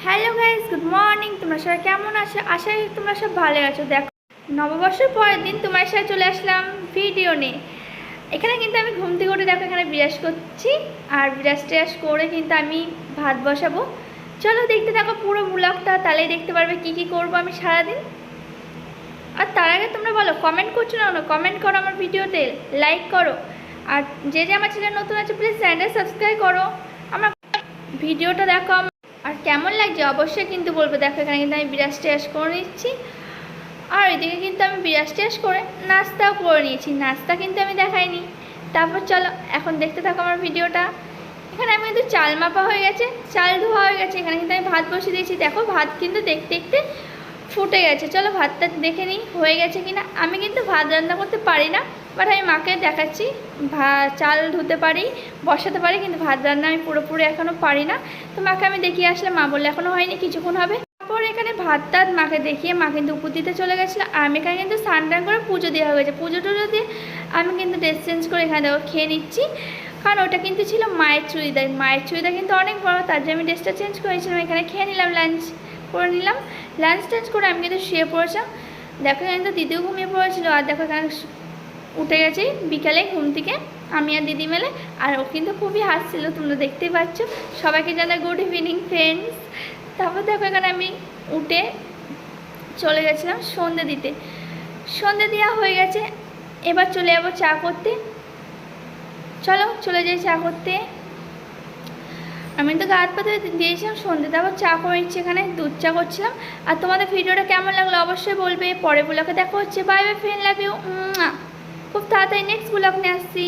Hello guys, good morning. তোমরা সবাই কেমন আছো? আশা করি তোমরা সব ভালো আছো। দেখো, নববর্ষের পরের দিন তোমার সাথে চলে আসলাম ভিডিও নিয়ে। এখানে কিন্তু আমি ঘুম থেকে উঠে দেখো এখানে বিরাজ করছি, আর বিরাজ টিরাজ করে কিন্তু আমি ভাত বসাবো। চলো দেখতে থাকো পুরো ব্লগটা, তাহলেই দেখতে পারবে কি কি করবো আমি সারাদিন। আর তার আগে তোমরা বলো, কমেন্ট করছো না? কমেন্ট করো আমার ভিডিওতে, লাইক করো। আর যে যে আমার চ্যানেল নতুন আছে প্লিজ চ্যানেলটা সাবস্ক্রাইব করো, আমার ভিডিওটা দেখো। আর কেমন লাগছে অবশ্যই কিন্তু বলবো। দেখো এখানে কিন্তু আমি বিরাজ টিরাজ করে নিচ্ছি, আর এদিকে কিন্তু আমি বিরাজ টিরাজ করে নাস্তাও করে নিয়েছি। নাস্তা কিন্তু আমি দেখাইনি। তারপর চলো এখন দেখতে থাকো আমার ভিডিওটা। এখানে আমি কিন্তু চাল মাপা হয়ে গেছে, চাল ধোয়া হয়ে গেছে। এখানে কিন্তু আমি ভাত বসিয়ে দিয়েছি। দেখো ভাত কিন্তু দেখতে দেখতে ফুটে গেছে। চলো ভাতটা দেখে নিই হয়ে গেছে কিনা। আমি কিন্তু ভাত রান্না করতে পারি না, বাট আমি মাকে দেখাচ্ছি চাল ধুতে পারি, বসাতে পারি, কিন্তু ভাত রান্না আমি পুরোপুরি এখনও পারি না। তো মাকে আমি দেখিয়ে আসলে মা বললে এখনও হয়নি, কিছুক্ষণ হবে। তারপর এখানে ভাত টাত মাকে দেখিয়ে মা কিন্তু উপর দিতে চলে গেছিলো। আর আমি এখানে কিন্তু স্নান টান করে পুজো দেওয়া হয়ে গেছে। পুজো টুজো দিয়ে আমি কিন্তু ড্রেস চেঞ্জ করে এখানে দেখো খেয়ে নিচ্ছি, কারণ ওটা কিন্তু ছিল মায়ের চুড়িদার। মায়ের চুড়িদার কিন্তু অনেক বড়ো, তার জন্য আমি ড্রেসটা চেঞ্জ করেছিলাম। এখানে খেয়ে নিলাম, লাঞ্চ করে নিলাম। লাঞ্চ টাঞ্চ করে আমি কিন্তু শুয়ে পড়েছিলাম। দেখো এখানে তো দিদিও ঘুমিয়ে পড়েছিল। আর দেখো এখানে উঠে গেছি বিকালে ঘুম থেকে আমি আর দিদি মেলে। আর ও কিন্তু খুবই হাসছিল, তোমরা দেখতেই পাচ্ছ। সবাইকে জানাই গুড ইভিনিং ফ্রেন্ডস। তারপর দেখো এখানে আমি উঠে চলে গেছিলাম সন্ধে দিতে। সন্ধে দেওয়া হয়ে গেছে, এবার চলে যাবো চা করতে। চলো চলে যাই চা করতে। আমি তো গা হাত পা ধুয়ে দিয়েছিলাম সন্ধ্যে, তারপর চা করে নিচ্ছি, এখানে দুধ চা করছিলাম। আর তোমাদের ভিডিওটা কেমন লাগলো অবশ্যই বলবে। পরে ব্লগে দেখা হচ্ছে। Bye bye friend, love you. খুব তাড়াতাড়ি নেক্সট ব্লগ নিয়ে আসছি।